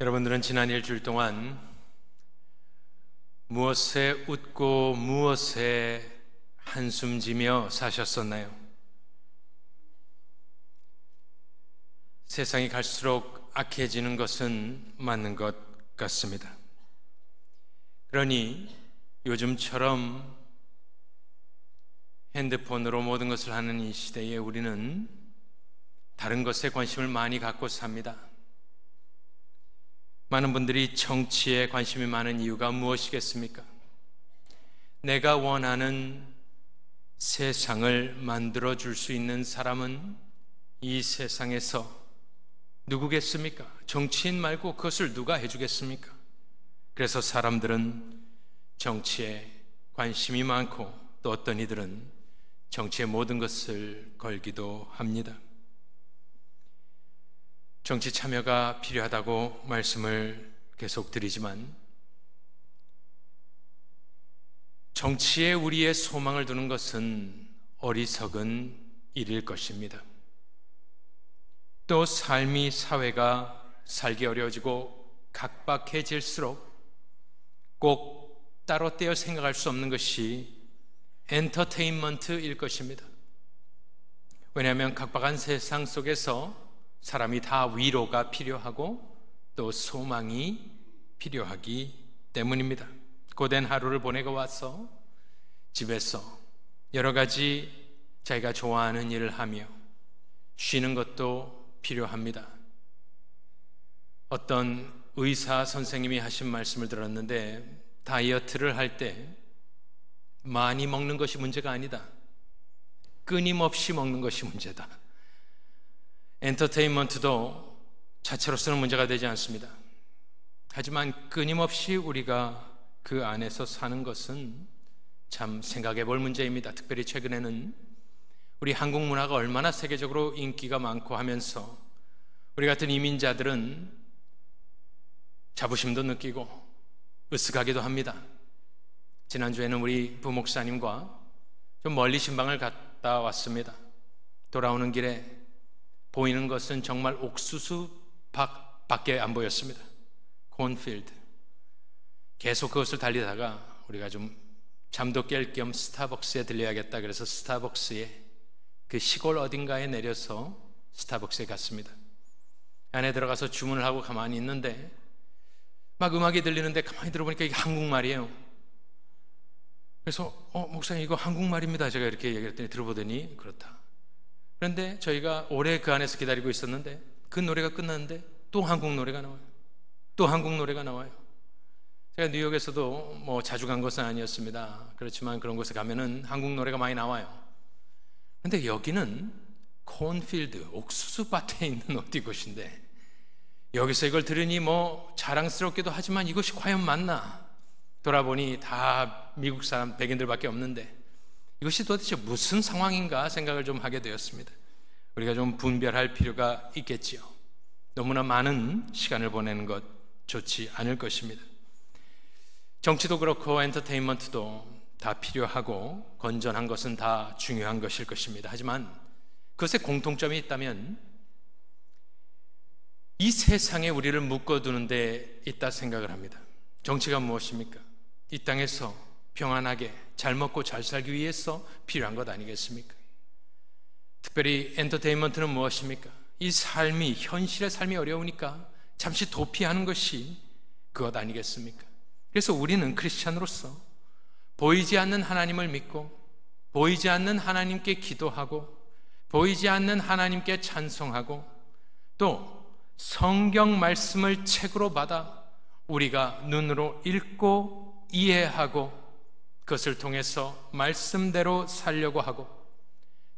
여러분들은 지난 일주일 동안 무엇에 웃고 무엇에 한숨 지며 사셨었나요? 세상이 갈수록 악해지는 것은 맞는 것 같습니다. 그러니 요즘처럼 핸드폰으로 모든 것을 하는 이 시대에 우리는 다른 것에 관심을 많이 갖고 삽니다. 많은 분들이 정치에 관심이 많은 이유가 무엇이겠습니까? 내가 원하는 세상을 만들어 줄 수 있는 사람은 이 세상에서 누구겠습니까? 정치인 말고 그것을 누가 해주겠습니까? 그래서 사람들은 정치에 관심이 많고 또 어떤 이들은 정치의 모든 것을 걸기도 합니다. 정치 참여가 필요하다고 말씀을 계속 드리지만 정치에 우리의 소망을 두는 것은 어리석은 일일 것입니다. 또 삶이 사회가 살기 어려워지고 각박해질수록 꼭 따로 떼어 생각할 수 없는 것이 엔터테인먼트일 것입니다. 왜냐하면 각박한 세상 속에서 사람이 다 위로가 필요하고 또 소망이 필요하기 때문입니다. 고된 하루를 보내고 와서 집에서 여러 가지 자기가 좋아하는 일을 하며 쉬는 것도 필요합니다. 어떤 의사 선생님이 하신 말씀을 들었는데 다이어트를 할 때 많이 먹는 것이 문제가 아니다. 끊임없이 먹는 것이 문제다. 엔터테인먼트도 자체로서는 문제가 되지 않습니다. 하지만 끊임없이 우리가 그 안에서 사는 것은 참 생각해 볼 문제입니다. 특별히 최근에는 우리 한국 문화가 얼마나 세계적으로 인기가 많고 하면서 우리 같은 이민자들은 자부심도 느끼고 으쓱하기도 합니다. 지난주에는 우리 부목사님과 좀 멀리 신방을 갔다 왔습니다. 돌아오는 길에 보이는 것은 정말 옥수수 밖에 안 보였습니다. 콘필드. 계속 그것을 달리다가 우리가 좀 잠도 깰 겸 스타벅스에 들려야겠다 그래서 스타벅스에 그 시골 어딘가에 내려서 스타벅스에 갔습니다. 안에 들어가서 주문을 하고 가만히 있는데 막 음악이 들리는데 가만히 들어보니까 이게 한국말이에요. 그래서 목사님 이거 한국말입니다. 제가 이렇게 얘기했더니 들어보더니 그렇다. 그런데 저희가 오래 그 안에서 기다리고 있었는데 그 노래가 끝났는데 또 한국 노래가 나와요. 또 한국 노래가 나와요. 제가 뉴욕에서도 뭐 자주 간 것은 아니었습니다. 그렇지만 그런 곳에 가면은 한국 노래가 많이 나와요. 그런데 여기는 콘필드, 옥수수밭에 있는 어디 곳인데 여기서 이걸 들으니 뭐 자랑스럽기도 하지만 이것이 과연 맞나? 돌아보니 다 미국 사람 백인들밖에 없는데 이것이 도대체 무슨 상황인가 생각을 좀 하게 되었습니다. 우리가 좀 분별할 필요가 있겠지요. 너무나 많은 시간을 보내는 것 좋지 않을 것입니다. 정치도 그렇고 엔터테인먼트도 다 필요하고 건전한 것은 다 중요한 것일 것입니다. 하지만 그것에 공통점이 있다면 이 세상에 우리를 묶어두는 데 있다 생각을 합니다. 정치가 무엇입니까? 이 땅에서 평안하게 잘 먹고 잘 살기 위해서 필요한 것 아니겠습니까? 특별히 엔터테인먼트는 무엇입니까? 이 삶이, 현실의 삶이 어려우니까 잠시 도피하는 것이 그것 아니겠습니까? 그래서 우리는 크리스찬으로서 보이지 않는 하나님을 믿고 보이지 않는 하나님께 기도하고 보이지 않는 하나님께 찬송하고 또 성경 말씀을 책으로 받아 우리가 눈으로 읽고 이해하고 그것을 통해서 말씀대로 살려고 하고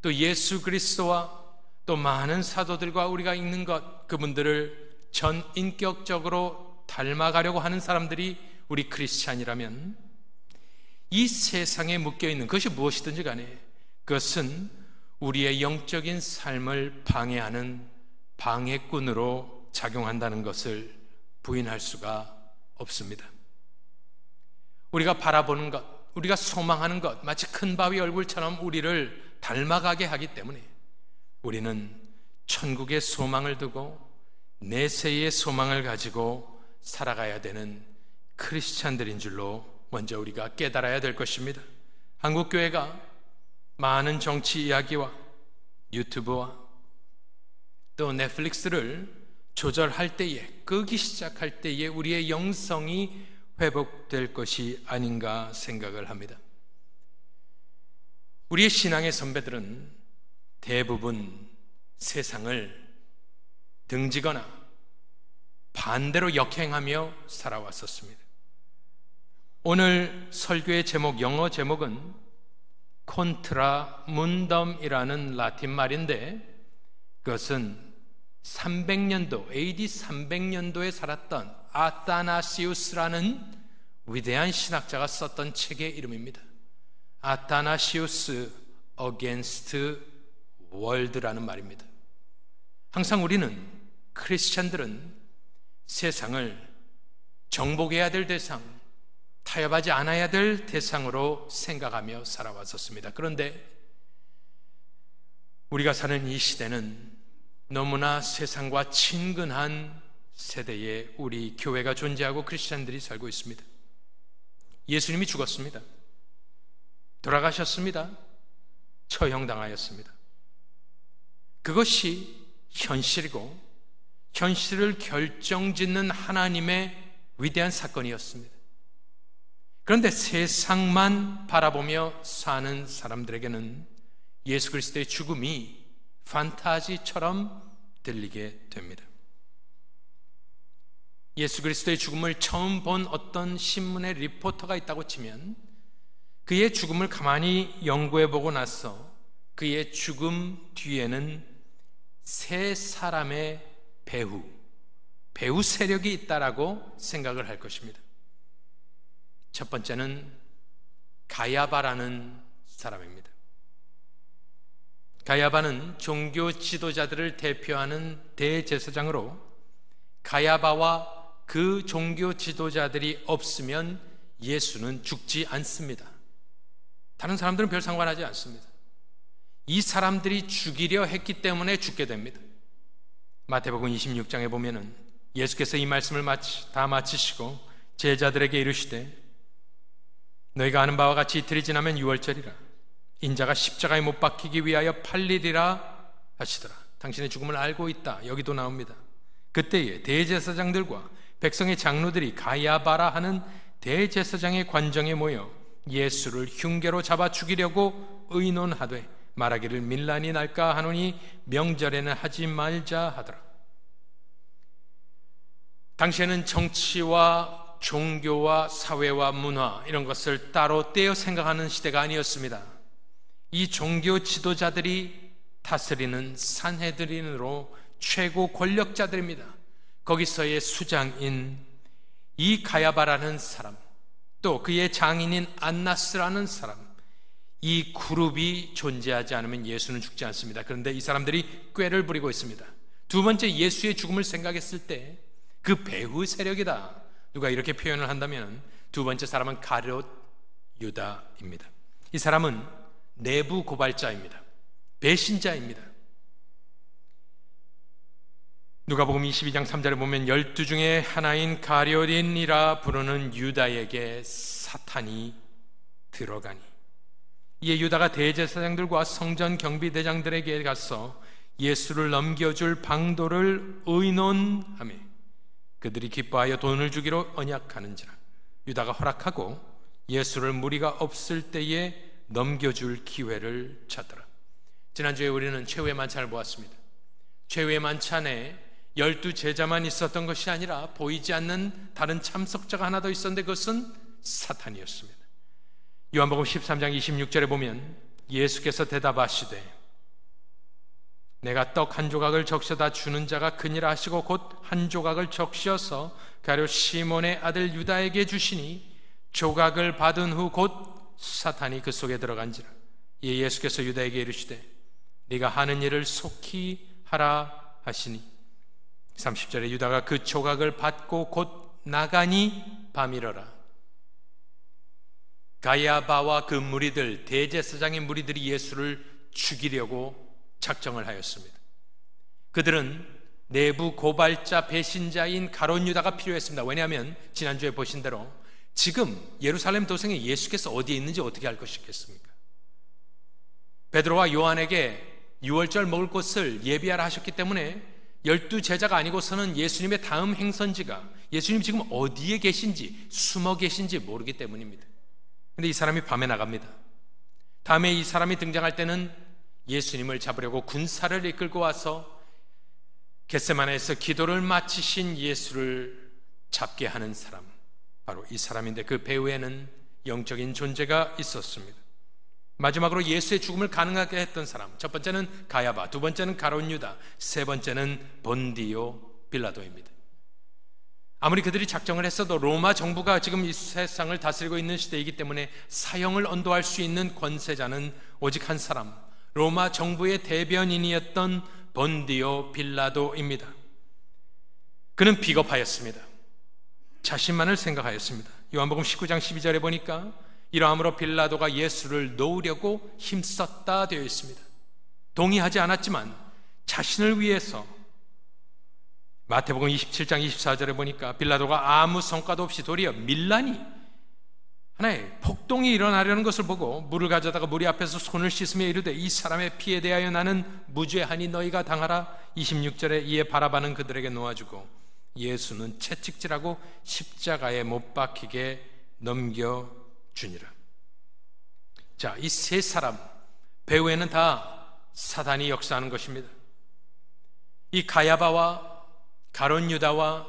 또 예수 그리스도와 또 많은 사도들과 우리가 읽는 것 그분들을 전인격적으로 닮아가려고 하는 사람들이 우리 크리스찬이라면 이 세상에 묶여있는 것이 무엇이든지 간에 그것은 우리의 영적인 삶을 방해하는 방해꾼으로 작용한다는 것을 부인할 수가 없습니다. 우리가 바라보는 것, 우리가 소망하는 것 마치 큰 바위 얼굴처럼 우리를 닮아가게 하기 때문에 우리는 천국에 소망을 두고 내세의 소망을 가지고 살아가야 되는 크리스찬들인 줄로 먼저 우리가 깨달아야 될 것입니다. 한국교회가 많은 정치 이야기와 유튜브와 또 넷플릭스를 조절할 때에, 끄기 시작할 때에 우리의 영성이 회복될 것이 아닌가 생각을 합니다. 우리의 신앙의 선배들은 대부분 세상을 등지거나 반대로 역행하며 살아왔었습니다. 오늘 설교의 제목, 영어 제목은 콘트라 문덤이라는 라틴 말인데, 그것은 300년도, AD 300년도에 살았던 아타나시우스라는 위대한 신학자가 썼던 책의 이름입니다. 아타나시우스 against world라는 말입니다. 항상 우리는, 크리스천들은 세상을 정복해야 될 대상, 타협하지 않아야 될 대상으로 생각하며 살아왔었습니다. 그런데 우리가 사는 이 시대는 너무나 세상과 친근한 세대에 우리 교회가 존재하고 크리스천들이 살고 있습니다. 예수님이 죽었습니다. 돌아가셨습니다. 처형당하였습니다. 그것이 현실이고 현실을 결정짓는 하나님의 위대한 사건이었습니다. 그런데 세상만 바라보며 사는 사람들에게는 예수 그리스도의 죽음이 판타지처럼 들리게 됩니다. 예수 그리스도의 죽음을 처음 본 어떤 신문의 리포터가 있다고 치면 그의 죽음을 가만히 연구해보고 나서 그의 죽음 뒤에는 세 사람의 배후 세력이 있다라고 생각을 할 것입니다. 첫 번째는 가야바라는 사람입니다. 가야바는 종교 지도자들을 대표하는 대제사장으로, 가야바와 그 종교 지도자들이 없으면 예수는 죽지 않습니다. 다른 사람들은 별 상관하지 않습니다. 이 사람들이 죽이려 했기 때문에 죽게 됩니다. 마태복음 26장에 보면은 예수께서 이 말씀을 다 마치시고 제자들에게 이르시되 너희가 아는 바와 같이 이틀이 지나면 유월절이라 인자가 십자가에 못 박히기 위하여 팔리리라 하시더라. 당신의 죽음을 알고 있다. 여기도 나옵니다. 그때에 대제사장들과 백성의 장로들이 가야바라 하는 대제사장의 관정에 모여 예수를 흉계로 잡아 죽이려고 의논하되 말하기를 밀란이 날까 하노니 명절에는 하지 말자 하더라. 당시에는 정치와 종교와 사회와 문화 이런 것을 따로 떼어 생각하는 시대가 아니었습니다. 이 종교 지도자들이 다스리는 산헤드린으로 최고 권력자들입니다. 거기서의 수장인 이 가야바라는 사람, 또 그의 장인인 안나스라는 사람, 이 그룹이 존재하지 않으면 예수는 죽지 않습니다. 그런데 이 사람들이 꾀를 부리고 있습니다. 두 번째, 예수의 죽음을 생각했을 때 그 배후 세력이다. 누가 이렇게 표현을 한다면 두 번째 사람은 가룟 유다입니다. 이 사람은 내부 고발자입니다. 배신자입니다. 누가복음 22장 3절에 보면 12 중에 하나인 가룟이라 부르는 유다에게 사탄이 들어가니, 이에 유다가 대제사장들과 성전 경비대장들에게 가서 예수를 넘겨줄 방도를 의논하며 그들이 기뻐하여 돈을 주기로 언약하는지라. 유다가 허락하고 예수를 무리가 없을 때에 넘겨줄 기회를 찾더라. 지난주에 우리는 최후의 만찬을 보았습니다. 최후의 만찬에 12 제자만 있었던 것이 아니라 보이지 않는 다른 참석자가 하나 더 있었는데 그것은 사탄이었습니다. 요한복음 13장 26절에 보면 예수께서 대답하시되 내가 떡 한 조각을 적셔다 주는 자가 그니라 하시고 곧 한 조각을 적셔서 가룟 시몬의 아들 유다에게 주시니 조각을 받은 후 곧 사탄이 그 속에 들어간지라. 이에 예수께서 유다에게 이르시되 네가 하는 일을 속히 하라 하시니 30절에 유다가 그 조각을 받고 곧 나가니 밤이러라. 가야바와 그 무리들, 대제사장의 무리들이 예수를 죽이려고 작정을 하였습니다. 그들은 내부 고발자 배신자인 가룟 유다가 필요했습니다. 왜냐하면 지난주에 보신 대로 지금 예루살렘 도성에 예수께서 어디에 있는지 어떻게 알 것이겠습니까? 베드로와 요한에게 유월절 먹을 곳을 예비하라 하셨기 때문에 12제자가 아니고서는 예수님의 다음 행선지가 예수님 지금 어디에 계신지, 숨어 계신지 모르기 때문입니다. 그런데 이 사람이 밤에 나갑니다. 다음에 이 사람이 등장할 때는 예수님을 잡으려고 군사를 이끌고 와서 겟세마네에서 기도를 마치신 예수를 잡게 하는 사람, 바로 이 사람인데 그 배후에는 영적인 존재가 있었습니다. 마지막으로 예수의 죽음을 가능하게 했던 사람, 첫 번째는 가야바, 두 번째는 가룟 유다, 세 번째는 본디오 빌라도입니다. 아무리 그들이 작정을 했어도 로마 정부가 지금 이 세상을 다스리고 있는 시대이기 때문에 사형을 언도할 수 있는 권세자는 오직 한 사람, 로마 정부의 대변인이었던 본디오 빌라도입니다. 그는 비겁하였습니다. 자신만을 생각하였습니다. 요한복음 19장 12절에 보니까 이러함으로 빌라도가 예수를 놓으려고 힘썼다 되어 있습니다. 동의하지 않았지만 자신을 위해서, 마태복음 27장 24절에 보니까 빌라도가 아무 성과도 없이 도리어 밀란이, 하나의 폭동이 일어나려는 것을 보고 물을 가져다가 무리 앞에서 손을 씻으며 이르되 이 사람의 피에 대하여 나는 무죄하니 너희가 당하라. 26절에 이에 바라바는 그들에게 놓아주고 예수는 채찍질하고 십자가에 못 박히게 넘겨주니라. 자, 이 세 사람 배후에는 다 사단이 역사하는 것입니다. 이 가야바와 가룟 유다와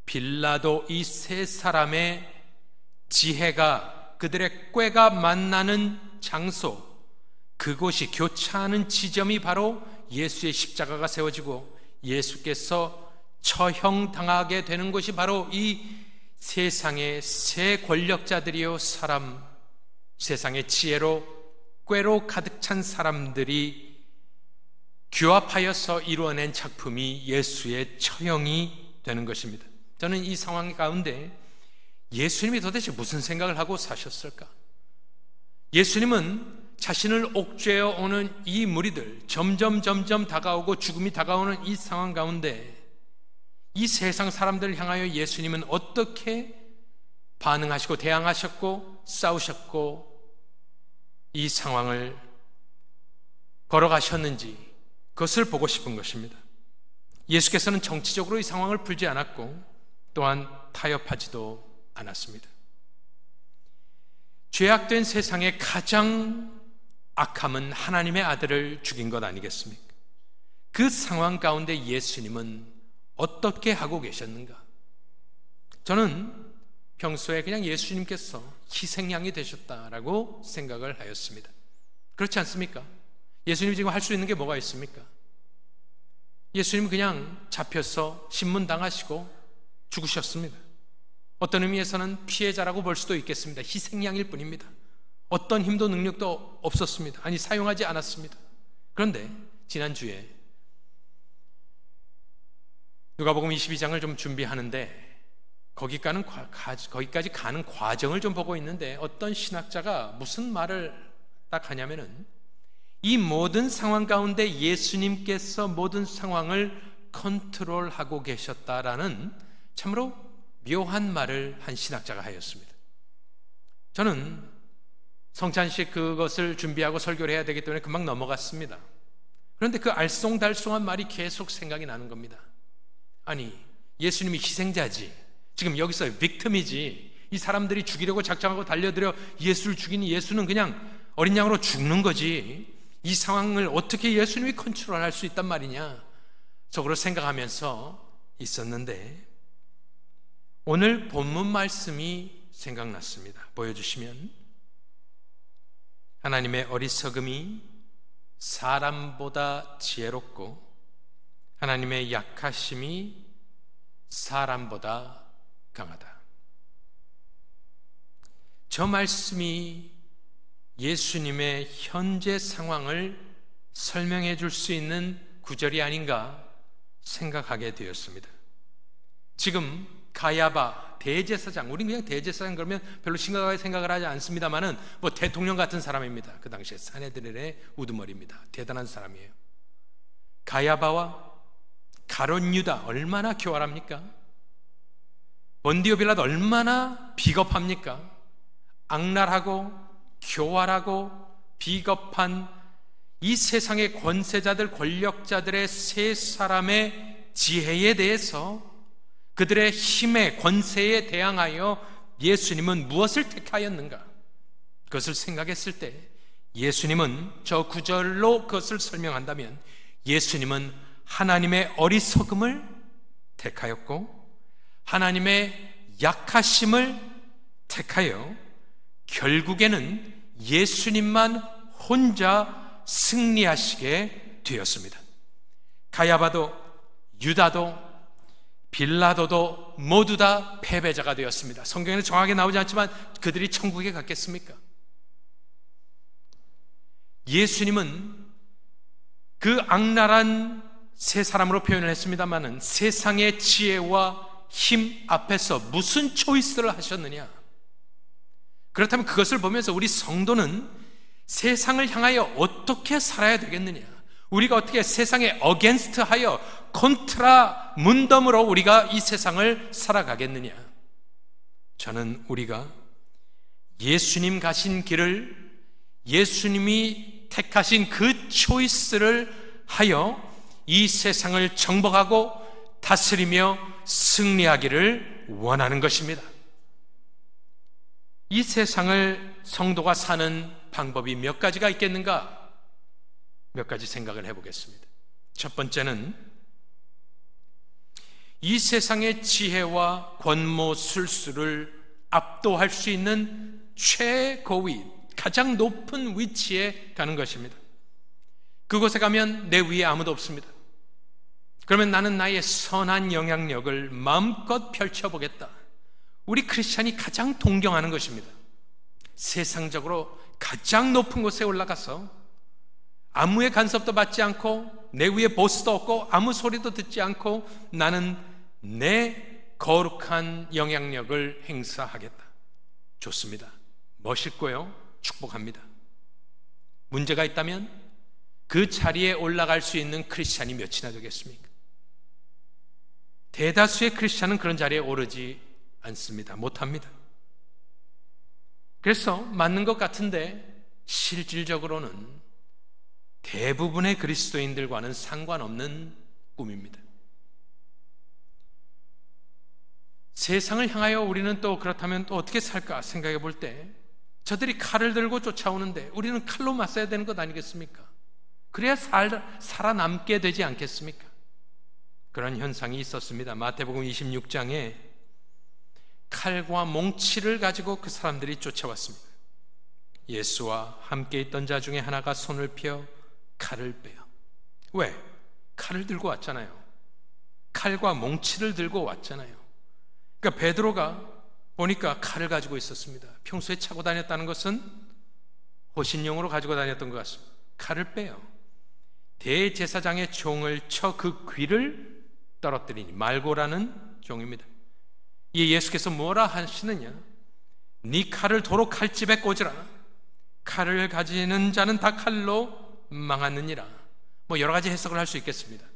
빌라도, 이 세 사람의 지혜가, 그들의 꾀가 만나는 장소, 그곳이 교차하는 지점이 바로 예수의 십자가가 세워지고 예수께서 처형당하게 되는 것이 바로 이 세상의 새 권력자들이요, 사람, 세상의 지혜로 꾀로 가득 찬 사람들이 규합하여서 이루어낸 작품이 예수의 처형이 되는 것입니다. 저는 이 상황 가운데 예수님이 도대체 무슨 생각을 하고 사셨을까? 예수님은 자신을 옥죄어 오는 이 무리들, 점점 다가오고 죽음이 다가오는 이 상황 가운데 이 세상 사람들을 향하여 예수님은 어떻게 반응하시고 대항하셨고 싸우셨고 이 상황을 걸어가셨는지 그것을 보고 싶은 것입니다. 예수께서는 정치적으로 이 상황을 풀지 않았고 또한 타협하지도 않았습니다. 죄악된 세상의 가장 악함은 하나님의 아들을 죽인 것 아니겠습니까? 그 상황 가운데 예수님은 어떻게 하고 계셨는가? 저는 평소에 그냥 예수님께서 희생양이 되셨다라고 생각을 하였습니다. 그렇지 않습니까? 예수님이 지금 할 수 있는 게 뭐가 있습니까? 예수님은 그냥 잡혀서 신문당하시고 죽으셨습니다. 어떤 의미에서는 피해자라고 볼 수도 있겠습니다. 희생양일 뿐입니다. 어떤 힘도 능력도 없었습니다. 아니, 사용하지 않았습니다. 그런데 지난주에 누가복음 22장을 좀 준비하는데 거기까지 가는 과정을 좀 보고 있는데 어떤 신학자가 무슨 말을 딱 하냐면은 이 모든 상황 가운데 예수님께서 모든 상황을 컨트롤하고 계셨다라는 참으로 묘한 말을 한 신학자가 하였습니다. 저는 성찬식 그것을 준비하고 설교를 해야 되기 때문에 금방 넘어갔습니다. 그런데 그 알쏭달쏭한 말이 계속 생각이 나는 겁니다. 아니, 예수님이 희생자지, 지금 여기서 빅팀이지, 이 사람들이 죽이려고 작정하고 달려들어 예수를 죽이니 예수는 그냥 어린 양으로 죽는 거지, 이 상황을 어떻게 예수님이 컨트롤할 수 있단 말이냐 속으로 생각하면서 있었는데 오늘 본문 말씀이 생각났습니다. 보여주시면, 하나님의 어리석음이 사람보다 지혜롭고 하나님의 약하심이 사람보다 강하다. 저 말씀이 예수님의 현재 상황을 설명해 줄 수 있는 구절이 아닌가 생각하게 되었습니다. 지금 가야바 대제사장, 우린 그냥 대제사장 그러면 별로 심각하게 생각을 하지 않습니다만은 뭐 대통령 같은 사람입니다. 그 당시에 사내들의 우두머리입니다. 대단한 사람이에요. 가야바와 가룟 유다 얼마나 교활합니까? 본디오 빌라도 얼마나 비겁합니까? 악랄하고 교활하고 비겁한 이 세상의 권세자들, 권력자들의 세 사람의 지혜에 대해서, 그들의 힘에, 권세에 대항하여 예수님은 무엇을 택하였는가? 그것을 생각했을 때 예수님은, 저 구절로 그것을 설명한다면 예수님은 하나님의 어리석음을 택하였고 하나님의 약하심을 택하여 결국에는 예수님만 혼자 승리하시게 되었습니다. 가야바도, 유다도, 빌라도도 모두 다 패배자가 되었습니다. 성경에는 정확하게 나오지 않지만 그들이 천국에 갔겠습니까? 예수님은 그 악랄한 세 사람으로 표현을 했습니다마는 세상의 지혜와 힘 앞에서 무슨 초이스를 하셨느냐? 그렇다면 그것을 보면서 우리 성도는 세상을 향하여 어떻게 살아야 되겠느냐? 우리가 어떻게 세상에 어게인스트 하여 콘트라 문덤으로 우리가 이 세상을 살아가겠느냐? 저는 우리가 예수님 가신 길을, 예수님이 택하신 그 초이스를 하여 이 세상을 정복하고 다스리며 승리하기를 원하는 것입니다. 이 세상을 성도가 사는 방법이 몇 가지가 있겠는가? 몇 가지 생각을 해보겠습니다. 첫 번째는 이 세상의 지혜와 권모 술수를 압도할 수 있는 최고위, 가장 높은 위치에 가는 것입니다. 그곳에 가면 내 위에 아무도 없습니다. 그러면 나는 나의 선한 영향력을 마음껏 펼쳐보겠다. 우리 크리스찬이 가장 동경하는 것입니다. 세상적으로 가장 높은 곳에 올라가서 아무의 간섭도 받지 않고 내 위에 보스도 없고 아무 소리도 듣지 않고 나는 내 거룩한 영향력을 행사하겠다. 좋습니다. 멋있고요. 축복합니다. 문제가 있다면 그 자리에 올라갈 수 있는 크리스찬이 몇이나 되겠습니까? 대다수의 크리스찬은 그런 자리에 오르지 않습니다. 못합니다. 그래서 맞는 것 같은데 실질적으로는 대부분의 그리스도인들과는 상관없는 꿈입니다. 세상을 향하여 우리는 또 그렇다면 또 어떻게 살까 생각해 볼 때 저들이 칼을 들고 쫓아오는데 우리는 칼로 맞서야 되는 것 아니겠습니까? 그래야 살아남게 되지 않겠습니까? 그런 현상이 있었습니다. 마태복음 26장에 칼과 몽치를 가지고 그 사람들이 쫓아왔습니다. 예수와 함께 있던 자 중에 하나가 손을 펴 칼을 빼요. 왜? 칼을 들고 왔잖아요. 칼과 몽치를 들고 왔잖아요. 그러니까 베드로가 보니까 칼을 가지고 있었습니다. 평소에 차고 다녔다는 것은 호신용으로 가지고 다녔던 것 같습니다. 칼을 빼요. 대제사장의 종을 쳐 그 귀를 떨어뜨리니, 말고라는 종입니다. 이 예수께서 뭐라 하시느냐? 네 칼을 도로 칼집에 꽂으라. 칼을 가지는 자는 다 칼로 망하느니라. 뭐 여러 가지 해석을 할 수 있겠습니다.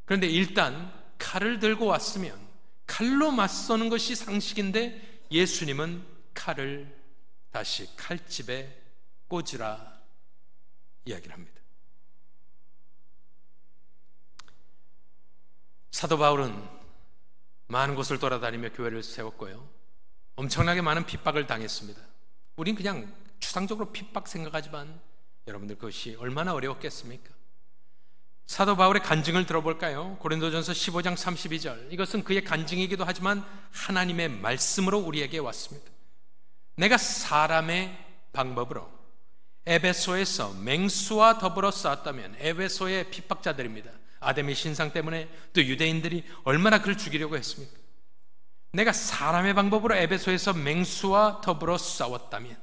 그런데 일단 칼을 들고 왔으면 칼로 맞서는 것이 상식인데 예수님은 칼을 다시 칼집에 꽂으라 이야기를 합니다. 사도 바울은 많은 곳을 돌아다니며 교회를 세웠고요, 엄청나게 많은 핍박을 당했습니다. 우린 그냥 추상적으로 핍박 생각하지만 여러분들 그것이 얼마나 어려웠겠습니까? 사도 바울의 간증을 들어볼까요? 고린도전서 15장 32절. 이것은 그의 간증이기도 하지만 하나님의 말씀으로 우리에게 왔습니다. 내가 사람의 방법으로 에베소에서 맹수와 더불어 싸웠다면, 에베소의 핍박자들입니다. 아담의 신상 때문에 또 유대인들이 얼마나 그를 죽이려고 했습니까? 내가 사람의 방법으로 에베소에서 맹수와 더불어 싸웠다면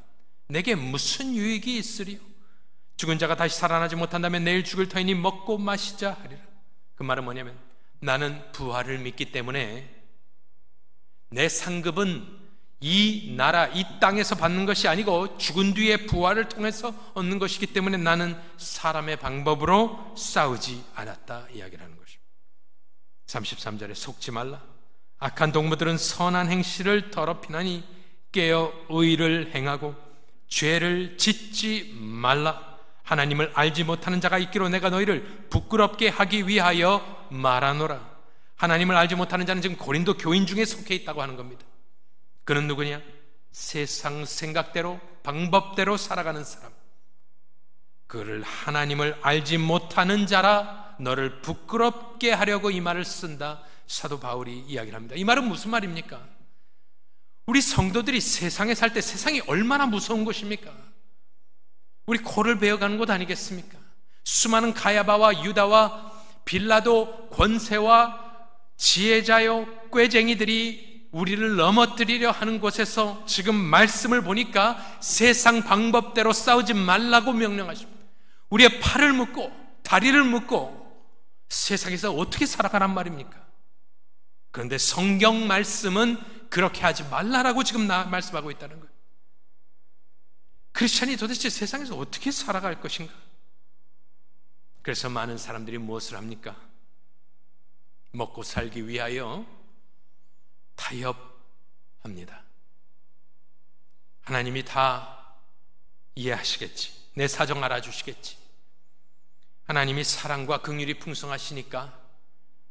내게 무슨 유익이 있으리요? 죽은 자가 다시 살아나지 못한다면 내일 죽을 터이니 먹고 마시자 하리라. 그 말은 뭐냐면 나는 부활을 믿기 때문에 내 상급은 이 나라, 이 땅에서 받는 것이 아니고 죽은 뒤에 부활을 통해서 얻는 것이기 때문에 나는 사람의 방법으로 싸우지 않았다 이야기를 하는 것입니다. 33절에 속지 말라. 악한 동무들은 선한 행실을 더럽히나니 깨어 의를 행하고 죄를 짓지 말라. 하나님을 알지 못하는 자가 있기로 내가 너희를 부끄럽게 하기 위하여 말하노라. 하나님을 알지 못하는 자는 지금 고린도 교인 중에 속해 있다고 하는 겁니다. 그는 누구냐? 세상 생각대로 방법대로 살아가는 사람. 그를 하나님을 알지 못하는 자라 너를 부끄럽게 하려고 이 말을 쓴다. 사도 바울이 이야기를 합니다. 이 말은 무슨 말입니까? 우리 성도들이 세상에 살 때 세상이 얼마나 무서운 것입니까? 우리 코를 베어가는 것 아니겠습니까? 수많은 가야바와 유다와 빌라도 권세와 지혜자요 꾀쟁이들이 우리를 넘어뜨리려 하는 곳에서 지금 말씀을 보니까 세상 방법대로 싸우지 말라고 명령하십니다. 우리의 팔을 묶고 다리를 묶고 세상에서 어떻게 살아가란 말입니까? 그런데 성경 말씀은 그렇게 하지 말라라고 지금 말씀하고 있다는 거예요. 크리스찬이 도대체 세상에서 어떻게 살아갈 것인가? 그래서 많은 사람들이 무엇을 합니까? 먹고 살기 위하여 타협합니다. 하나님이 다 이해하시겠지. 내 사정 알아주시겠지. 하나님이 사랑과 긍휼이 풍성하시니까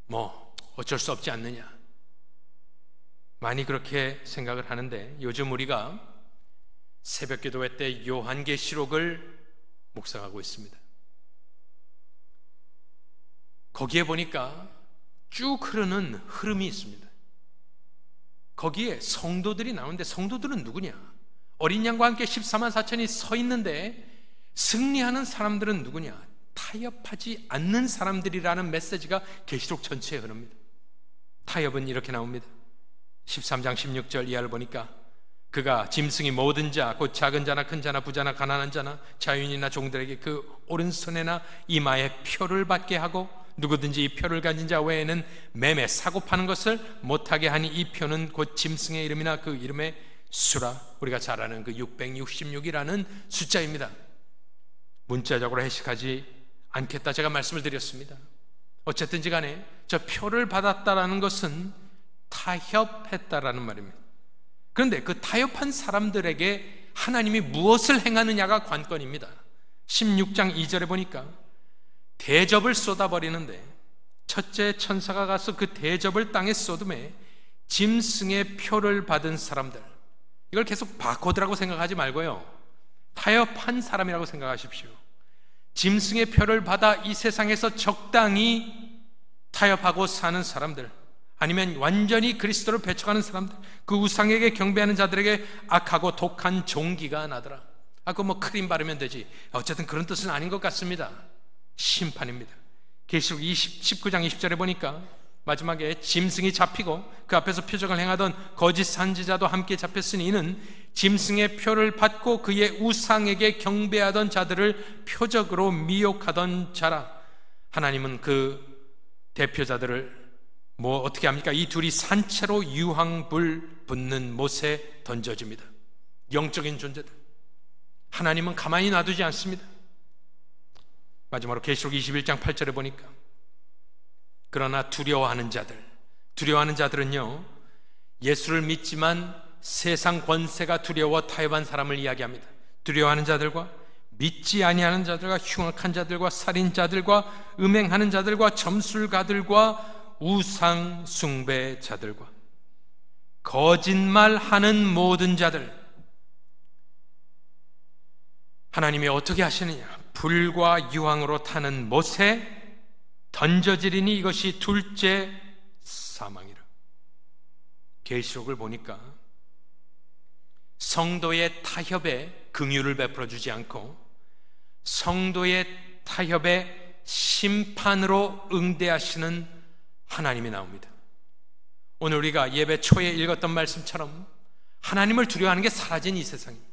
뭐 어쩔 수 없지 않느냐. 많이 그렇게 생각을 하는데 요즘 우리가 새벽 기도회 때 요한계시록을 묵상하고 있습니다. 거기에 보니까 쭉 흐르는 흐름이 있습니다. 거기에 성도들이 나오는데 성도들은 누구냐? 어린 양과 함께 14만 4천이 서 있는데 승리하는 사람들은 누구냐? 타협하지 않는 사람들이라는 메시지가 계시록 전체에 흐릅니다. 타협은 이렇게 나옵니다. 13장 16절 이하를 보니까 그가 짐승이 모든 자 곧 작은 자나 큰 자나 부자나 가난한 자나 자유인이나 종들에게 그 오른손에나 이마에 표를 받게 하고 누구든지 이 표를 가진 자 외에는 매매 사고 파는 것을 못하게 하니 이 표는 곧 짐승의 이름이나 그 이름의 수라. 우리가 잘 아는 그 666이라는 숫자입니다. 문자적으로 해석하지 않겠다 제가 말씀을 드렸습니다. 어쨌든지 간에 저 표를 받았다라는 것은 타협했다라는 말입니다. 그런데 그 타협한 사람들에게 하나님이 무엇을 행하느냐가 관건입니다. 16장 2절에 보니까 대접을 쏟아버리는데 첫째 천사가 가서 그 대접을 땅에 쏟음에 짐승의 표를 받은 사람들, 이걸 계속 바코드라고 생각하지 말고요, 타협한 사람이라고 생각하십시오. 짐승의 표를 받아 이 세상에서 적당히 타협하고 사는 사람들, 아니면 완전히 그리스도를 배척하는 사람들, 그 우상에게 경배하는 자들에게 악하고 독한 종기가 나더라. 그거 뭐 크림 바르면 되지. 어쨌든 그런 뜻은 아닌 것 같습니다. 심판입니다. 계시록 19장 20절에 보니까 마지막에 짐승이 잡히고 그 앞에서 표적을 행하던 거짓 선지자도 함께 잡혔으니 이는 짐승의 표를 받고 그의 우상에게 경배하던 자들을 표적으로 미혹하던 자라. 하나님은 그 대표자들을 뭐 어떻게 합니까? 이 둘이 산채로 유황불 붙는 못에 던져집니다. 영적인 존재들. 하나님은 가만히 놔두지 않습니다. 마지막으로 계시록 21장 8절에 보니까 그러나 두려워하는 자들은요, 예수를 믿지만 세상 권세가 두려워 타협한 사람을 이야기합니다. 두려워하는 자들과 믿지 아니하는 자들과 흉악한 자들과 살인자들과 음행하는 자들과 점술가들과 우상 숭배자들과 거짓말하는 모든 자들, 하나님이 어떻게 하시느냐? 불과 유황으로 타는 못에 던져지리니 이것이 둘째 사망이라. 계시록을 보니까 성도의 타협에 긍휼을 베풀어 주지 않고 성도의 타협에 심판으로 응대하시는 하나님이 나옵니다. 오늘 우리가 예배 초에 읽었던 말씀처럼 하나님을 두려워하는 게 사라진 이 세상입니다.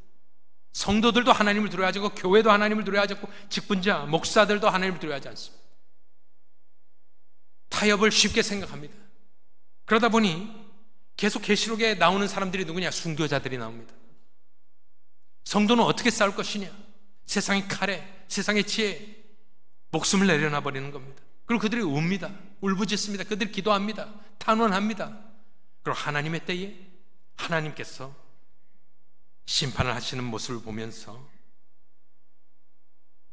성도들도 하나님을 두려워하지 않고 교회도 하나님을 두려워하지 않고 직분자, 목사들도 하나님을 두려워하지 않습니다. 타협을 쉽게 생각합니다. 그러다 보니 계속 계시록에 나오는 사람들이 누구냐? 순교자들이 나옵니다. 성도는 어떻게 싸울 것이냐? 세상의 칼에, 세상의 지혜에 목숨을 내려놔 버리는 겁니다. 그리고 그들이 웁니다. 울부짖습니다. 그들이 기도합니다. 탄원합니다. 그리고 하나님의 때에 하나님께서 심판을 하시는 모습을 보면서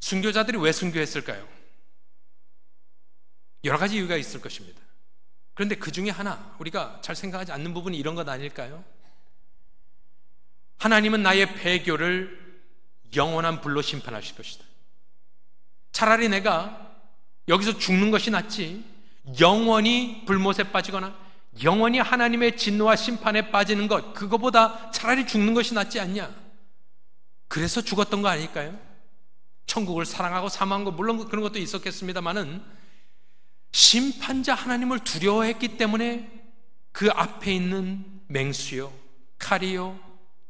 순교자들이 왜 순교했을까요? 여러 가지 이유가 있을 것입니다. 그런데 그 중에 하나, 우리가 잘 생각하지 않는 부분이 이런 것 아닐까요? 하나님은 나의 배교를 영원한 불로 심판하실 것이다. 차라리 내가 여기서 죽는 것이 낫지, 영원히 불못에 빠지거나 영원히 하나님의 진노와 심판에 빠지는 것, 그거보다 차라리 죽는 것이 낫지 않냐? 그래서 죽었던 거 아닐까요? 천국을 사랑하고 사모한 것, 물론 그런 것도 있었겠습니다만은 심판자 하나님을 두려워했기 때문에 그 앞에 있는 맹수요, 칼이요,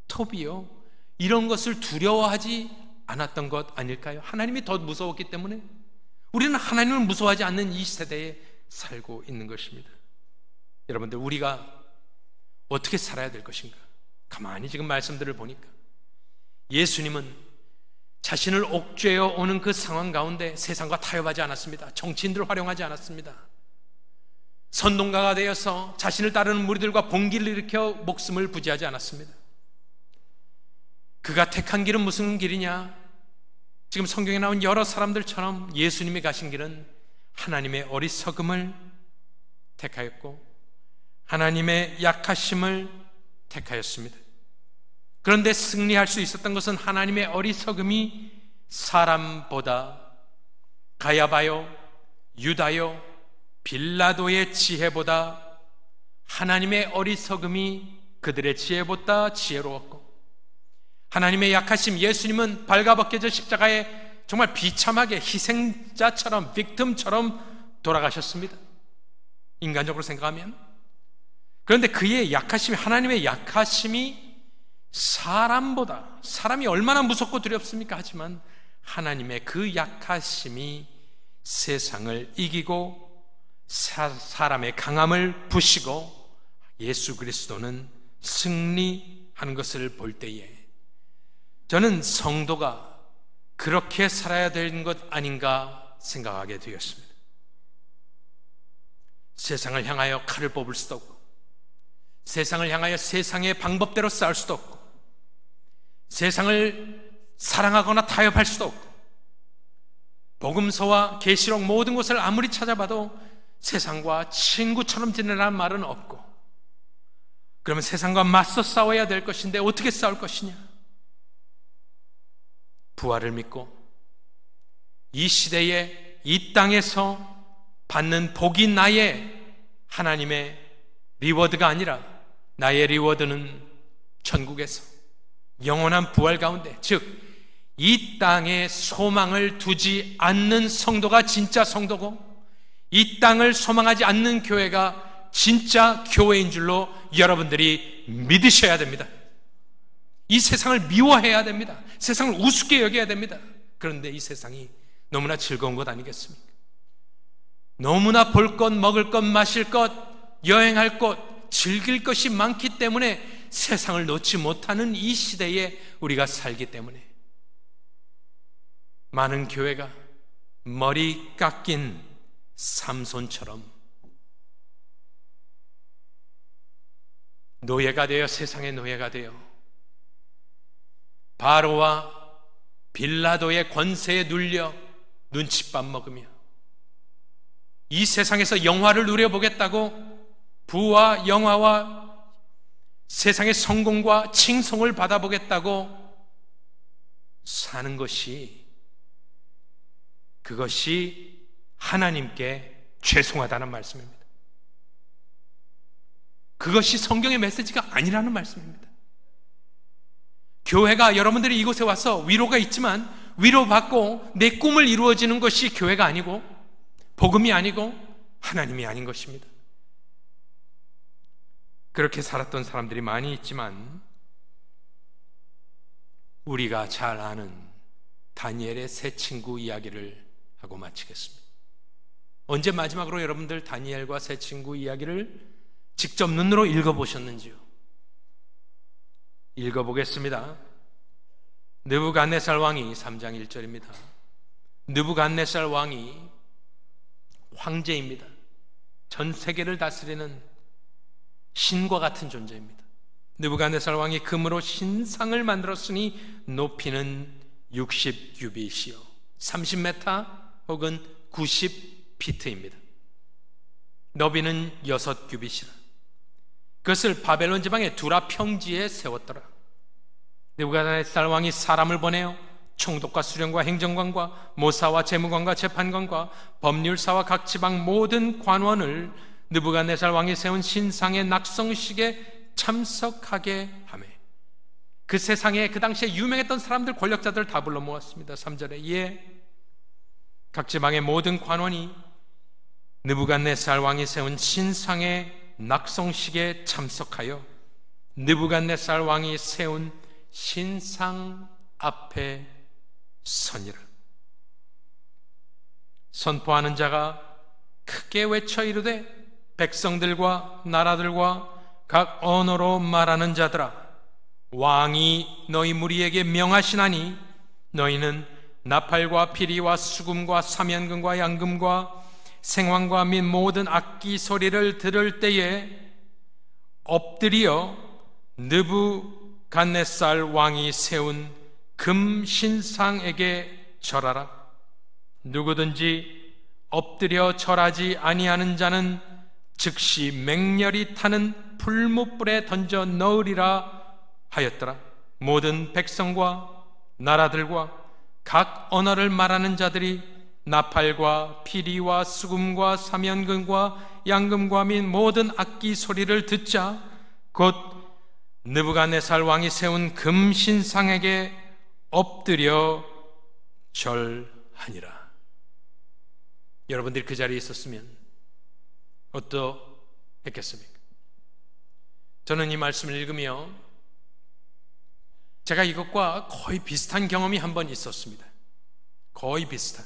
톱이요, 이런 것을 두려워하지 않았던 것 아닐까요? 하나님이 더 무서웠기 때문에. 우리는 하나님을 무서워하지 않는 이 세대에 살고 있는 것입니다. 여러분들, 우리가 어떻게 살아야 될 것인가? 가만히 지금 말씀들을 보니까 예수님은 자신을 옥죄어 오는 그 상황 가운데 세상과 타협하지 않았습니다. 정치인들을 활용하지 않았습니다. 선동가가 되어서 자신을 따르는 무리들과 봉기를 일으켜 목숨을 부지하지 않았습니다. 그가 택한 길은 무슨 길이냐? 지금 성경에 나온 여러 사람들처럼 예수님이 가신 길은 하나님의 어리석음을 택하였고 하나님의 약하심을 택하였습니다. 그런데 승리할 수 있었던 것은 하나님의 어리석음이 사람보다, 가야바요, 유다요, 빌라도의 지혜보다, 하나님의 어리석음이 그들의 지혜보다 지혜로웠고, 하나님의 약하심, 예수님은 발가벗겨져 십자가에 정말 비참하게 희생자처럼, 빅tim처럼 돌아가셨습니다. 인간적으로 생각하면. 그런데 그의 약하심이, 하나님의 약하심이 사람보다, 사람이 얼마나 무섭고 두렵습니까? 하지만 하나님의 그 약하심이 세상을 이기고 사람의 강함을 부시고 예수 그리스도는 승리하는 것을 볼 때에 저는 성도가 그렇게 살아야 되는 것 아닌가 생각하게 되었습니다. 세상을 향하여 칼을 뽑을 수도 없고, 세상을 향하여 세상의 방법대로 싸울 수도 없고, 세상을 사랑하거나 타협할 수도 없고, 복음서와 계시록 모든 곳을 아무리 찾아봐도 세상과 친구처럼 지내라는 말은 없고, 그러면 세상과 맞서 싸워야 될 것인데 어떻게 싸울 것이냐? 부활을 믿고 이 시대에 이 땅에서 받는 복이 나의 하나님의 리워드가 아니라 나의 리워드는 천국에서 영원한 부활 가운데, 즉 이 땅에 소망을 두지 않는 성도가 진짜 성도고, 이 땅을 소망하지 않는 교회가 진짜 교회인 줄로 여러분들이 믿으셔야 됩니다. 이 세상을 미워해야 됩니다. 세상을 우습게 여겨야 됩니다. 그런데 이 세상이 너무나 즐거운 것 아니겠습니까? 너무나 볼 것, 먹을 것, 마실 것, 여행할 것, 즐길 것이 많기 때문에 세상을 놓지 못하는 이 시대에 우리가 살기 때문에 많은 교회가 머리 깎인 삼손처럼 노예가 되어, 세상의 노예가 되어 바로와 빌라도의 권세에 눌려 눈칫밥 먹으며 이 세상에서 영화를 누려보겠다고 부와 영화와 세상의 성공과 칭송을 받아보겠다고 사는 것이, 그것이 하나님께 죄송하다는 말씀입니다. 그것이 성경의 메시지가 아니라는 말씀입니다. 교회가, 여러분들이 이곳에 와서 위로가 있지만 위로받고 내 꿈을 이루어지는 것이 교회가 아니고 복음이 아니고 하나님이 아닌 것입니다. 그렇게 살았던 사람들이 많이 있지만 우리가 잘 아는 다니엘의 세 친구 이야기를 하고 마치겠습니다. 언제 마지막으로 여러분들 다니엘과 세 친구 이야기를 직접 눈으로 읽어보셨는지요? 읽어보겠습니다. 느부갓네살 왕이, 3장 1절입니다. 느부갓네살 왕이 황제입니다. 전 세계를 다스리는 신과 같은 존재입니다. 느부갓네살 왕이 금으로 신상을 만들었으니 높이는 60규빗이요 30m 혹은 90피트입니다. 너비는 6규빗이라. 그것을 바벨론 지방의 두라 평지에 세웠더라. 느부갓네살 왕이 사람을 보내어 총독과 수령과 행정관과 모사와 재무관과 재판관과 법률사와 각 지방 모든 관원을 느부갓네살 왕이 세운 신상의 낙성식에 참석하게 하며 그 세상에 그 당시에 유명했던 사람들, 권력자들 다 불러 모았습니다. 3절에 예, 각 지방의 모든 관원이 느부갓네살 왕이 세운 신상의 낙성식에 참석하여 느부갓네살 왕이 세운 신상 앞에 선이라. 선포하는 자가 크게 외쳐 이르되 백성들과 나라들과 각 언어로 말하는 자들아, 왕이 너희 무리에게 명하시나니 너희는 나팔과 피리와 수금과 사면금과 양금과 생황과 및 모든 악기 소리를 들을 때에 엎드려 느부갓네살 왕이 세운 금 신상에게 절하라. 누구든지 엎드려 절하지 아니하는 자는 즉시 맹렬히 타는 풀무불에 던져 넣으리라 하였더라. 모든 백성과 나라들과 각 언어를 말하는 자들이 나팔과 피리와 수금과 사면금과 양금과 및 모든 악기 소리를 듣자 곧 느부갓네살 왕이 세운 금 신상에게 엎드려 절하니라. 여러분들이 그 자리에 있었으면 어떠했겠습니까? 저는 이 말씀을 읽으며 제가 이것과 거의 비슷한 경험이 한 번 있었습니다. 거의 비슷한.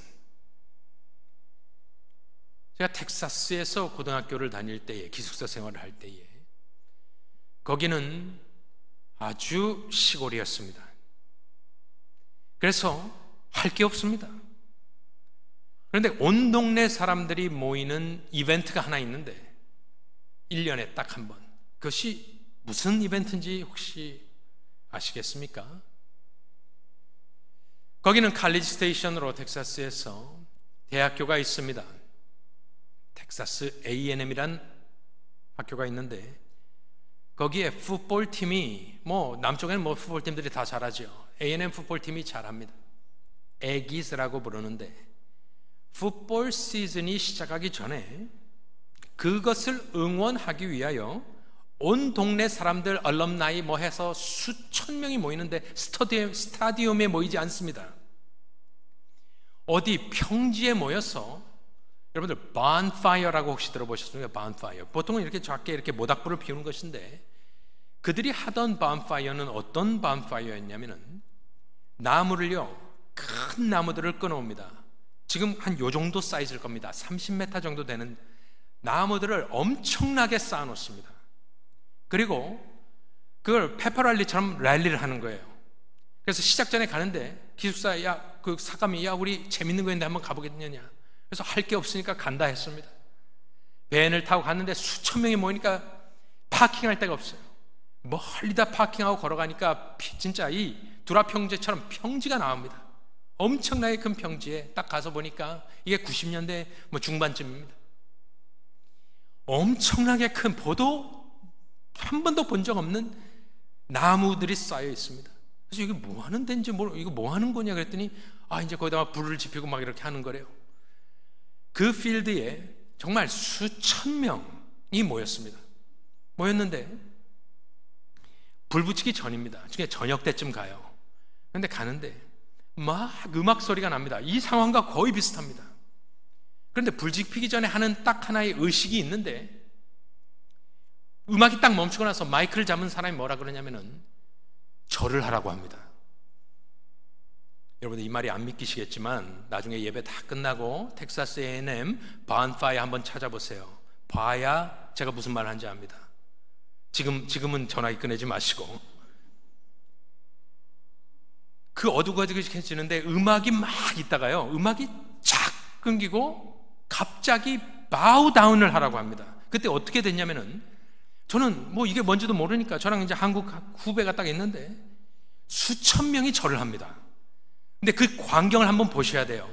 제가 텍사스에서 고등학교를 다닐 때에, 기숙사 생활을 할 때에, 거기는 아주 시골이었습니다. 그래서 할 게 없습니다. 그런데 온 동네 사람들이 모이는 이벤트가 하나 있는데 1년에 딱 한 번. 그것이 무슨 이벤트인지 혹시 아시겠습니까? 거기는 칼리지 스테이션으로 텍사스에서 대학교가 있습니다. 텍사스 A&M이란 학교가 있는데 거기에 풋볼팀이 남쪽에는 풋볼팀들이 다 잘하죠. A&M 풋볼팀이 잘합니다. 애기스라고 부르는데 풋볼 시즌이 시작하기 전에 그것을 응원하기 위하여 온 동네 사람들 얼럼나이 해서 수천 명이 모이는데 스타디움에 모이지 않습니다. 어디 평지에 모여서, 여러분들 bonfire라고 혹시 들어보셨습니까? bonfire. 보통은 이렇게 작게 이렇게 모닥불을 피우는 것인데 그들이 하던 bonfire는 어떤 bonfire였냐면은 나무를요, 큰 나무들을 끊어옵니다. 지금 한 요 정도 사이즈일 겁니다. 30m 정도 되는 나무들을 엄청나게 쌓아놓습니다. 그리고 그걸 페퍼랄리처럼 랠리를 하는 거예요. 그래서 시작 전에 가는데 기숙사, 그 사감이, 우리 재밌는 거 있는데 한번 가보겠느냐. 그래서 할 게 없으니까 간다 했습니다. 밴을 타고 갔는데 수천 명이 모이니까 파킹할 데가 없어요. 멀리 다 파킹하고 걸어가니까 진짜 이 두라 평지처럼 평지가 나옵니다. 엄청나게 큰 평지에 딱 가서 보니까 이게 90년대 중반쯤입니다. 엄청나게 큰, 한 번도 본 적 없는 나무들이 쌓여 있습니다. 그래서 이게 뭐 하는 데인지 이거 뭐 하는 거냐 그랬더니 이제 거기다가 불을 지피고 막 이렇게 하는 거래요. 그 필드에 정말 수천 명이 모였는데 불 붙이기 전입니다. 저녁 때쯤 가요. 그런데 가는데 막 음악 소리가 납니다. 이 상황과 거의 비슷합니다. 그런데 불 지피기 전에 하는 딱 하나의 의식이 있는데 음악이 딱 멈추고 나서 마이크를 잡은 사람이 뭐라 그러냐면은 절을 하라고 합니다. 여러분들 이 말이 안 믿기시겠지만 나중에 예배 다 끝나고 텍사스 A&M bonfire 한번 찾아보세요. 봐야 제가 무슨 말 하는지 압니다. 지금은 전화기 꺼내지 마시고. 그 어둑어둑해지는데 음악이 막 있다가요, 음악이 쫙 끊기고 갑자기 바우다운을 하라고 합니다. 그때 어떻게 됐냐면은, 저는 뭐 이게 뭔지도 모르니까 저랑 이제 한국 후배가 딱 있는데 수천 명이 절을 합니다. 근데 그 광경을 한번 보셔야 돼요.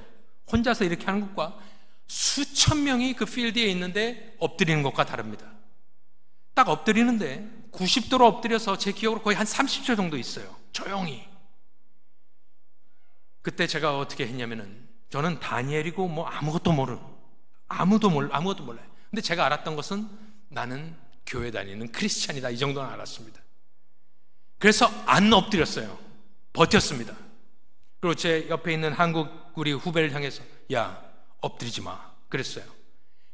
혼자서 이렇게 하는 것과 수천 명이 그 필드에 있는데 엎드리는 것과 다릅니다. 딱 엎드리는데 90도로 엎드려서 제 기억으로 거의 한 30초 정도 있어요. 조용히. 그때 제가 어떻게 했냐면은, 저는 다니엘이고 뭐 아무것도 몰라요. 근데 제가 알았던 것은 나는 교회 다니는 크리스찬이다, 이 정도는 알았습니다. 그래서 안 엎드렸어요. 버텼습니다. 그리고 제 옆에 있는 한국 우리 후배를 향해서, 야, 엎드리지 마, 그랬어요.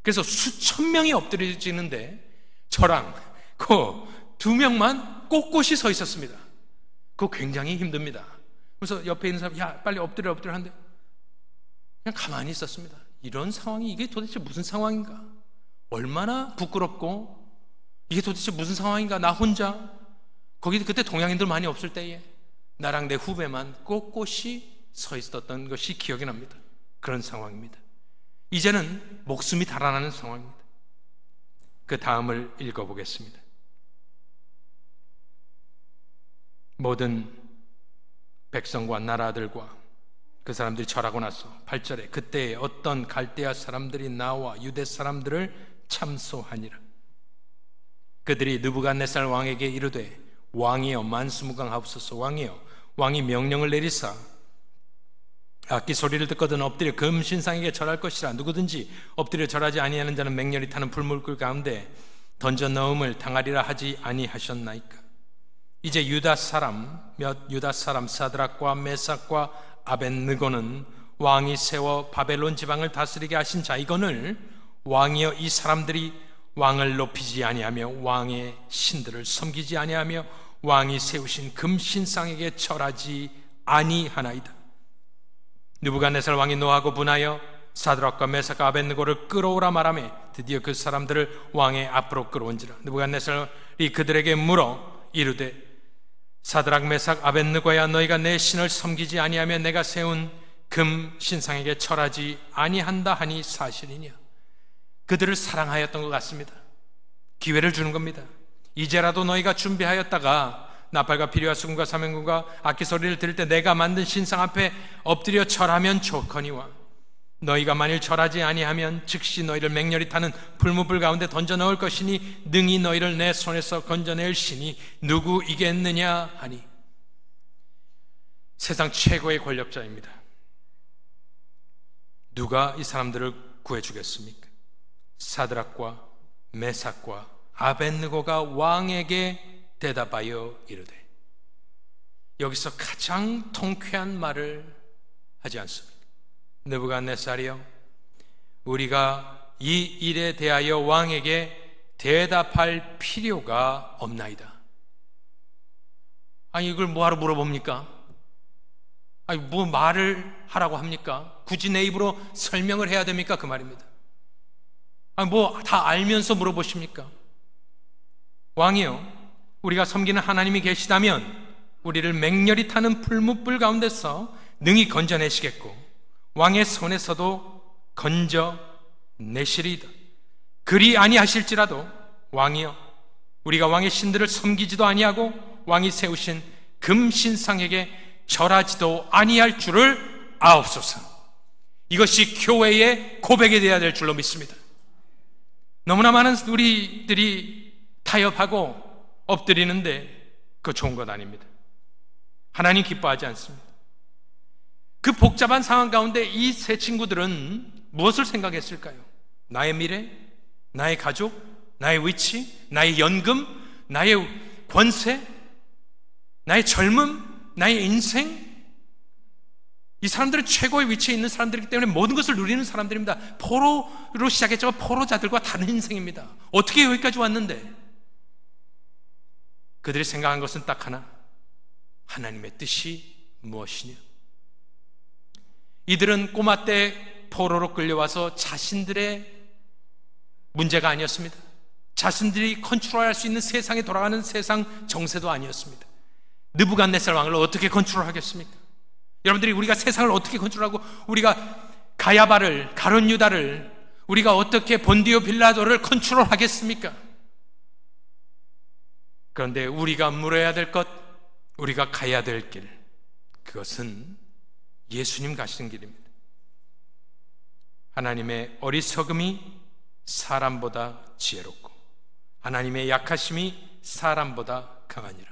그래서 수천 명이 엎드려지는데 저랑 그 두 명만 꼿꼿이 서 있었습니다. 그거 굉장히 힘듭니다. 그래서 옆에 있는 사람, 야, 빨리 엎드려 하는데 그냥 가만히 있었습니다. 이런 상황이, 이게 도대체 무슨 상황인가? 얼마나 부끄럽고, 이게 도대체 무슨 상황인가? 나 혼자, 거기 그때 동양인들 많이 없을 때에 나랑 내 후배만 꼿꼿이 서 있었던 것이 기억이 납니다. 그런 상황입니다. 이제는 목숨이 달아나는 상황입니다. 그 다음을 읽어보겠습니다. 모든 백성과 나라들과 그 사람들이 절하고 나서 8절에 그때에 어떤 갈대아 사람들이 나와 유대 사람들을 참소하니라. 그들이 느부갓네살 왕에게 이르되, 왕이여 만수무강하옵소서. 왕이여, 왕이 명령을 내리사 악기 소리를 듣거든 엎드려 금신상에게 절할 것이라. 누구든지 엎드려 절하지 아니하는 자는 맹렬히 타는 불물불 가운데 던져 넣음을 당하리라 하지 아니하셨나이까. 이제 유다 사람 사드락과 메삭과 아벳느고는 왕이 세워 바벨론 지방을 다스리게 하신 자이거늘, 왕이여, 이 사람들이 왕을 높이지 아니하며 왕의 신들을 섬기지 아니하며 왕이 세우신 금신상에게 절하지 아니하나이다. 느부갓네살 왕이 노하고 분하여 사드락과 메삭과 아벳느고를 끌어오라 말하며 드디어 그 사람들을 왕의 앞으로 끌어온지라. 느부갓네살이 그들에게 물어 이르되, 사드락 메삭 아벳느고야, 너희가 내 신을 섬기지 아니하며 내가 세운 금 신상에게 절하지 아니한다 하니 사실이냐? 그들을 사랑하였던 것 같습니다. 기회를 주는 겁니다. 이제라도 너희가 준비하였다가 나팔과 피리와 수금과 사명금과 악기 소리를 들을 때 내가 만든 신상 앞에 엎드려 절하면 좋거니와, 너희가 만일 절하지 아니하면 즉시 너희를 맹렬히 타는 불무불 가운데 던져 넣을 것이니 능히 너희를 내 손에서 건져낼 신이 누구이겠느냐 하니. 세상 최고의 권력자입니다. 누가 이 사람들을 구해주겠습니까? 사드락과 메삭과 아벳느고가 왕에게 대답하여 이르되, 여기서 가장 통쾌한 말을 하지 않습니까? 느부갓네살이여, 우리가 이 일에 대하여 왕에게 대답할 필요가 없나이다. 아니, 이걸 뭐하러 물어봅니까? 아니, 뭐 말을 하라고 합니까? 굳이 내 입으로 설명을 해야 됩니까? 그 말입니다. 아니, 뭐 다 알면서 물어보십니까? 왕이여, 우리가 섬기는 하나님이 계시다면 우리를 맹렬히 타는 풀무불 가운데서 능히 건져내시겠고 왕의 손에서도 건져내시리이다. 그리 아니하실지라도 왕이여, 우리가 왕의 신들을 섬기지도 아니하고 왕이 세우신 금신상에게 절하지도 아니할 줄을 아옵소서. 이것이 교회의 고백이 되어야 될 줄로 믿습니다. 너무나 많은 우리들이 타협하고 엎드리는데 그거 좋은 것 아닙니다. 하나님 기뻐하지 않습니다. 그 복잡한 상황 가운데 이 세 친구들은 무엇을 생각했을까요? 나의 미래, 나의 가족, 나의 위치, 나의 연금, 나의 권세, 나의 젊음, 나의 인생. 이 사람들은 최고의 위치에 있는 사람들이기 때문에 모든 것을 누리는 사람들입니다. 포로로 시작했지만 포로자들과 다른 인생입니다. 어떻게 여기까지 왔는데? 그들이 생각한 것은 딱 하나, 하나님의 뜻이 무엇이냐? 이들은 꼬마 때 포로로 끌려와서 자신들의 문제가 아니었습니다. 자신들이 컨트롤할 수 있는 세상에 돌아가는 세상 정세도 아니었습니다. 느부갓네살 왕을 어떻게 컨트롤하겠습니까? 여러분들이 우리가 세상을 어떻게 컨트롤하고 우리가 가야바를, 가룟 유다를 우리가 어떻게 본디오 빌라도를 컨트롤하겠습니까? 그런데 우리가 물어야 될 것, 우리가 가야 될 길, 그것은 예수님 가시는 길입니다. 하나님의 어리석음이 사람보다 지혜롭고 하나님의 약하심이 사람보다 강하니라.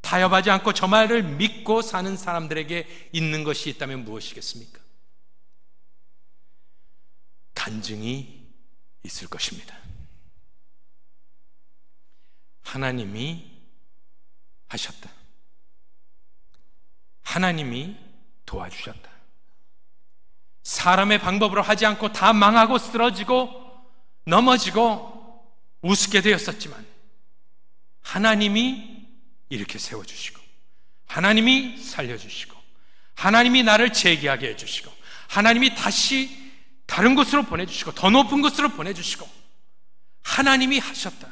타협하지 않고 저 말을 믿고 사는 사람들에게 있는 것이 있다면 무엇이겠습니까? 간증이 있을 것입니다. 하나님이 하셨다. 하나님이 도와주셨다. 사람의 방법으로 하지 않고 다 망하고 쓰러지고 넘어지고 우습게 되었었지만 하나님이 이렇게 세워주시고 하나님이 살려주시고 하나님이 나를 재기하게 해주시고 하나님이 다시 다른 곳으로 보내주시고 더 높은 곳으로 보내주시고 하나님이 하셨다.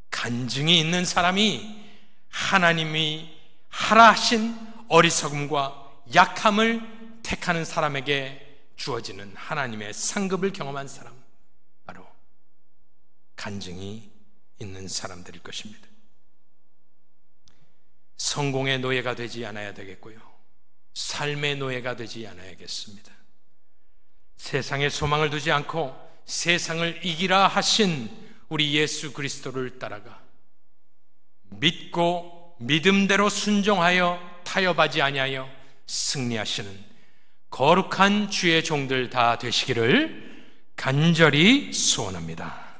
간증이 있는 사람이 하나님이 하라 하신 어리석음과 약함을 택하는 사람에게 주어지는 하나님의 상급을 경험한 사람, 바로 간증이 있는 사람들일 것입니다. 성공의 노예가 되지 않아야 되겠고요, 삶의 노예가 되지 않아야겠습니다. 세상에 소망을 두지 않고 세상을 이기라 하신 우리 예수 그리스도를 따라가 믿고 믿음대로 순종하여 타협하지 아니하여 승리하시는 거룩한 주의 종들 다 되시기를 간절히 소원합니다.